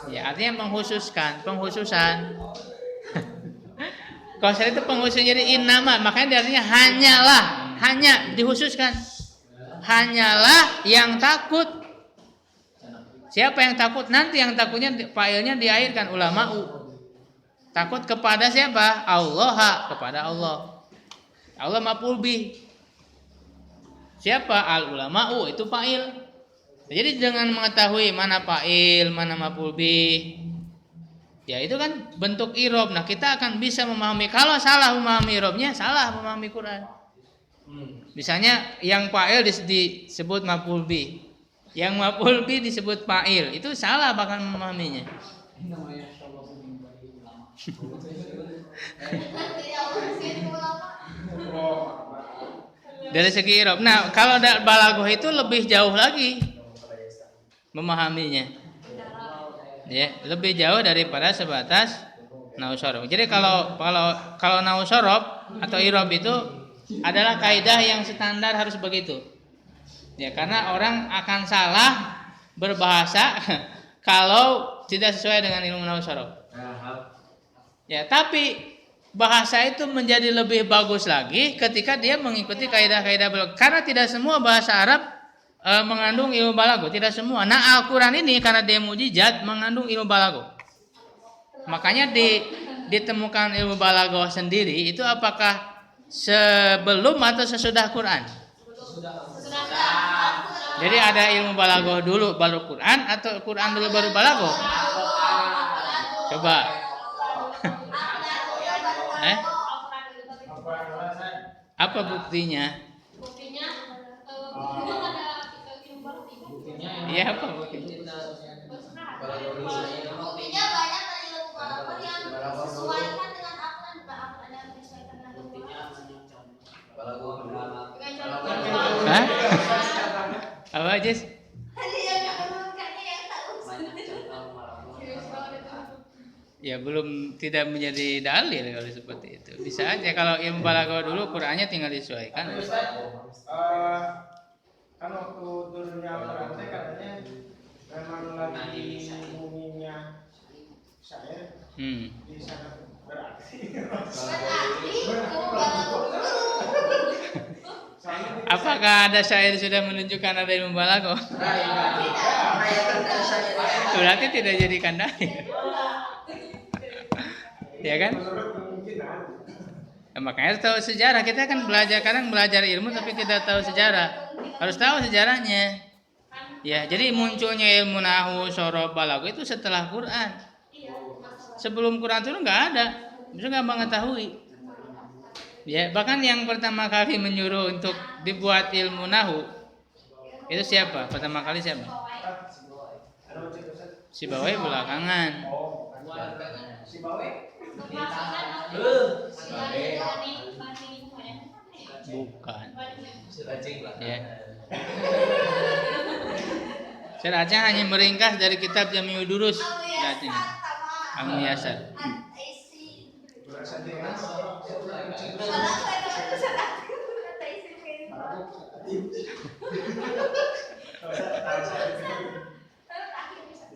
Ya, artinya penghususan. Qasr itu penghusus jadi innama, makanya artinya hanyalah, hanya dikhususkan. Hanyalah yang takut. Siapa yang takut? Nanti yang takutnya fa'ilnya diakhirkan ulama'u. Takut kepada siapa? Allah, kepada Allah. Allah maf'ul bih. Siapa? Al ulama'u, itu fa'il. Jadi dengan mengetahui mana fa'il, mana maf'ul bih, ya itu kan bentuk i'rab. Nah, kita akan bisa memahami. Kalau salah memahami i'rabnya, salah memahami Quran. Misalnya yang fa'il disebut maf'ul bih, yang maf'ul bih disebut fa'il, itu salah bahkan memahaminya. Dari segi i'rab. Nah, kalau balaghah itu lebih jauh lagi memahaminya. Ya, lebih jauh daripada sebatas nahwu syarab. Jadi kalau nahwu syarab atau i'rab itu adalah kaidah yang standar harus begitu. Ya, karena orang akan salah berbahasa kalau tidak sesuai dengan ilmu nahwu syarab. Ya, tapi bahasa itu menjadi lebih bagus lagi ketika dia mengikuti kaidah-kaidah balaghah. Karena tidak semua bahasa Arab mengandung ilmu balaghah, tidak semua. Nah, Al-Qur'an ini karena dia mukjizat mengandung ilmu balaghah. Makanya ditemukan ilmu balaghah sendiri itu apakah sebelum atau sesudah Quran? Jadi ada ilmu balaghah dulu baru Quran atau Quran dulu baru balaghah? Coba. Apa buktinya? Iya, apa buktinya? Buktinya banyak dari ilmu balaghah yang disesuaikan dengan Al-Quran, yang disesuaikan dengan Al-Quran. Hah? Apa aja? Ya belum, tidak menjadi dalil kalau seperti itu. Bisa aja kalau ilmu balaghah dulu Qur'annya tinggal disesuaikan. Kan waktu turunnya Al-Quran katanya memang lagi bunyinya syair di sana berarti. Apakah ada syair sudah menunjukkan ada ilmu balaghah? Berarti tidak jadikan dalil. Ya kan? Nah, makanya tahu sejarah. Kita kan kadang belajar ilmu tapi tidak tahu sejarah. Harus tahu sejarahnya. Ya, jadi munculnya ilmu nahwu, syarab, balaghah itu setelah Quran. Sebelum Quran itu enggak ada. Bisa enggak mengetahui. Ya, bahkan yang pertama kali menyuruh untuk dibuat ilmu nahwu itu siapa? Pertama kali siapa? Sibawai belakangan. Bukan. Ya. Syekh Aceh hanya meringkas dari kitab Jami'ud Durus. Al-Muyasar.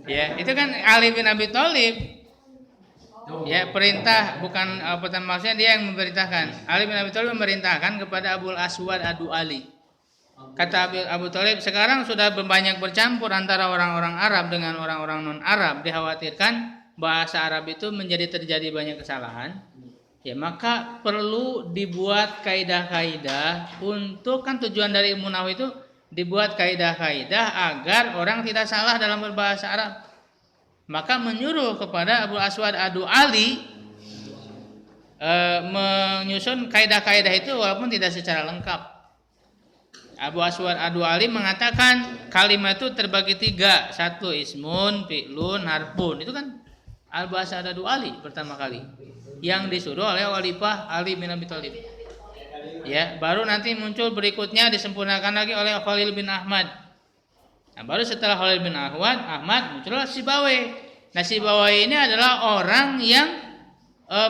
Ya, itu kan Ali bin Abi Thalib. Ya, perintah bukan pertama maksudnya dia yang memerintahkan. Ali bin Abi Thalib memerintahkan kepada Abul Aswad Ad-Du'ali. Kata Abu Thalib, sekarang sudah banyak bercampur antara orang-orang Arab dengan orang-orang non-Arab. Dikhawatirkan bahasa Arab itu terjadi banyak kesalahan. Ya, maka perlu dibuat kaidah-kaidah untuk, kan tujuan dari ilmu nahwu itu dibuat kaidah-kaidah agar orang tidak salah dalam berbahasa Arab. Maka menyuruh kepada Abu Aswad Ad-Du'ali menyusun kaidah-kaidah itu walaupun tidak secara lengkap. Abu Aswad Ad-Du'ali mengatakan kalimat itu terbagi 3. 1 ismun, fi'lun, harfun. Itu kan Abu Aswad Ad-Du'ali pertama kali yang disuruh oleh Khalifah Ali bin Abi Thalib. Ya, baru nanti muncul berikutnya disempurnakan lagi oleh Khalil bin Ahmad. Nah, baru setelah Khalil bin Ahmad muncullah Sibawai. Nah, Sibawai ini adalah orang yang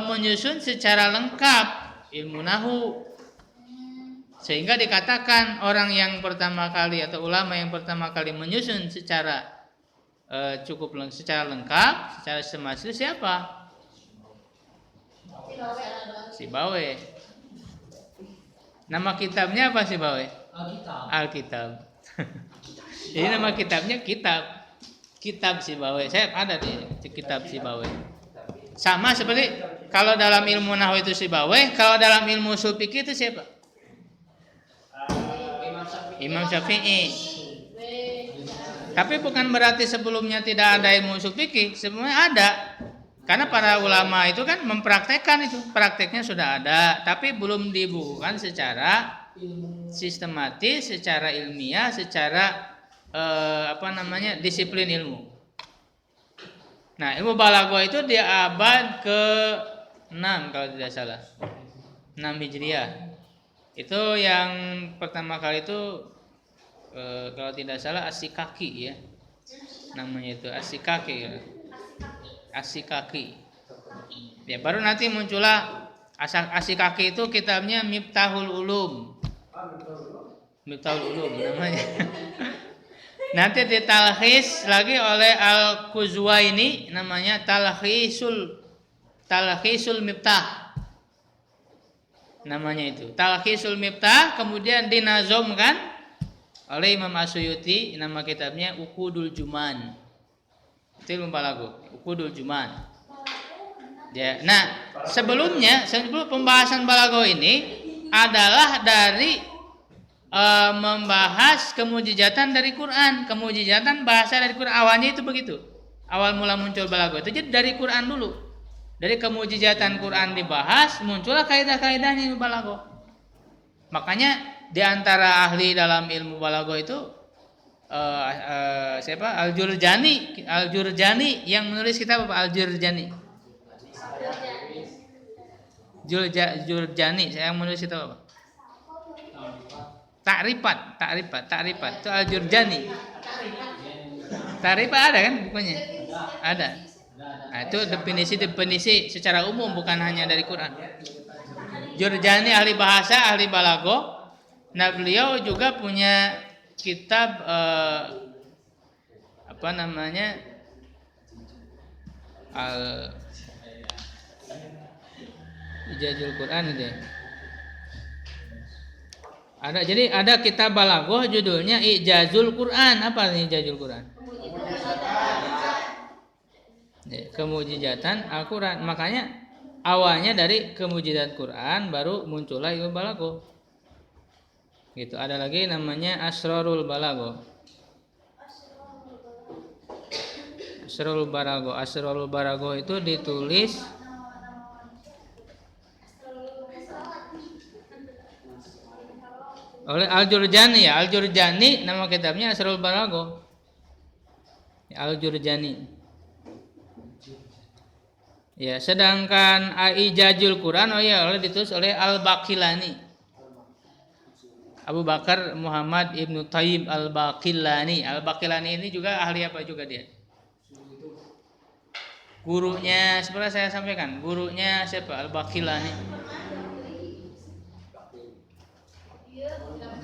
menyusun secara lengkap ilmu nahwu. Sehingga dikatakan orang yang pertama kali atau ulama yang pertama kali menyusun secara secara lengkap, secara sistematis siapa? Sibawayh. Nama kitabnya apa Sibawayh? Alkitab. Jadi nama kitabnya kitab Sibawayh. Saya ada di kitab Sibawayh. Sama seperti kalau dalam ilmu nahwu itu Sibawayh, kalau dalam ilmu ushul fikih itu siapa? Imam Syafi'i. Tapi bukan berarti sebelumnya tidak ada ilmu ushul fikih, sebenarnya ada. Karena para ulama itu kan mempraktekkan itu, prakteknya sudah ada, tapi belum dibukukan secara sistematis, secara ilmiah, secara disiplin ilmu. Nah, ilmu balaghah itu di abad ke-6 kalau tidak salah. 6 Hijriah. Itu yang pertama kali itu kalau tidak salah Asyikaki ya. Namanya itu Asyikaki ya. Asyikaki. Ya, baru nanti muncullah Asyikaki itu kitabnya Miftahul Ulum. Miftahul Ulum namanya. Nanti ditalkhis lagi oleh Al-Quzwaini namanya Talkhisul Miftah. Namanya itu Talkhisul Miftah, kemudian dinazomkan oleh Imam Asyuyuti, nama kitabnya Uqudul Juman. Itu ilmu balaghah, Uqudul Juman. Ya, nah, sebelum pembahasan balaghah ini adalah dari membahas kemujizatan dari Quran, kemujizatan bahasa dari Quran. Awalnya itu begitu. Awal mula muncul balaghah itu jadi dari Quran dulu. Dari kemujizatan Quran dibahas, muncullah kaidah-kaidahnya ilmu balaghah. Makanya di antara ahli dalam ilmu balaghah itu siapa? Al-Jurjani yang menulis kitab apa? Al-Jurjani. Jurjani yang menulis kitab apa? Ta'rifat itu Al-Jurjani. Ta'rifat ada kan bukunya? Ada. Nah, itu definisi secara umum bukan hanya dari Quran. Jurjani ahli bahasa, ahli balaghah. Nah, beliau juga punya kitab Ijazul Quran itu. Jadi ada kitab balaghah judulnya Ijazul Quran. Apa artinya Ijazul Quran? Kemujizatan Al-Quran. Makanya awalnya dari kemujizatan Quran baru muncullah ilmu balaghah. Gitu. Ada lagi namanya Asrarul Balaghah. Asrarul Balaghah itu ditulis oleh Al-Jurjani ya. Al-Jurjani nama kitabnya Asrarul Balaghah. Al-Jurjani. Ya, sedangkan Ijazul Quran ditulis oleh Al-Baqillani. Abu Bakar Muhammad Ibnu Thayyib Al-Baqillani. Al-Baqillani ini juga ahli apa juga dia? Gurunya seperti saya sampaikan, gurunya siapa? Al-Baqillani.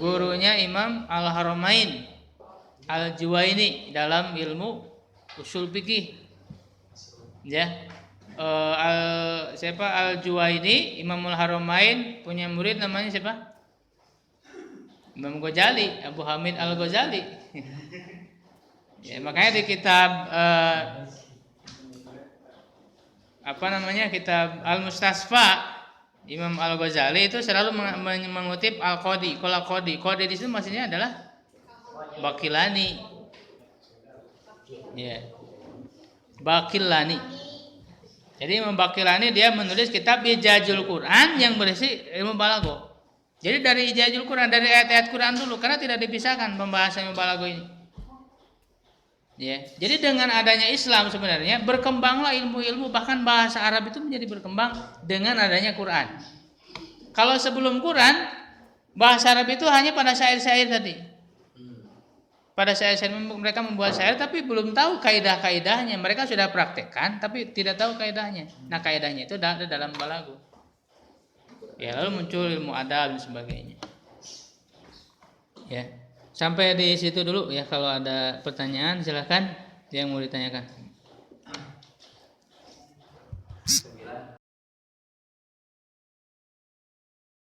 Gurunya Imam Al-Haramain Al-Juwaini dalam ilmu usul fikih. Ya. Al-Juwaini, Imamul Haramain punya murid namanya siapa? Imam Ghazali, Abu Hamid Al-Ghazali. Ya, makanya di kitab kitab Al-Mustasfa Imam Al-Ghazali itu selalu mengutip Al-Qadi. Kalau Qadi di situ maksudnya adalah Baqillani. Ya. Baqillani. Jadi Imam Baqillani dia menulis kitab Ijazul Quran yang berisi ilmu balaghah. Jadi dari Ijazul Quran, dari ayat-ayat Quran dulu, karena tidak dipisahkan pembahasan ilmu balaghah ini. Ya, jadi dengan adanya Islam sebenarnya berkembanglah ilmu-ilmu, bahkan bahasa Arab itu menjadi berkembang dengan adanya Quran. Kalau sebelum Quran, bahasa Arab itu hanya pada syair-syair tadi. Pada syair-syair mereka membuat syair tapi belum tahu kaidah-kaidahnya. Mereka sudah praktekkan tapi tidak tahu kaidahnya. Nah, kaidahnya itu ada dalam balaghah. Ya, lalu muncul ilmu adab dan sebagainya. Ya. Sampai di situ dulu ya, kalau ada pertanyaan silahkan yang mau ditanyakan.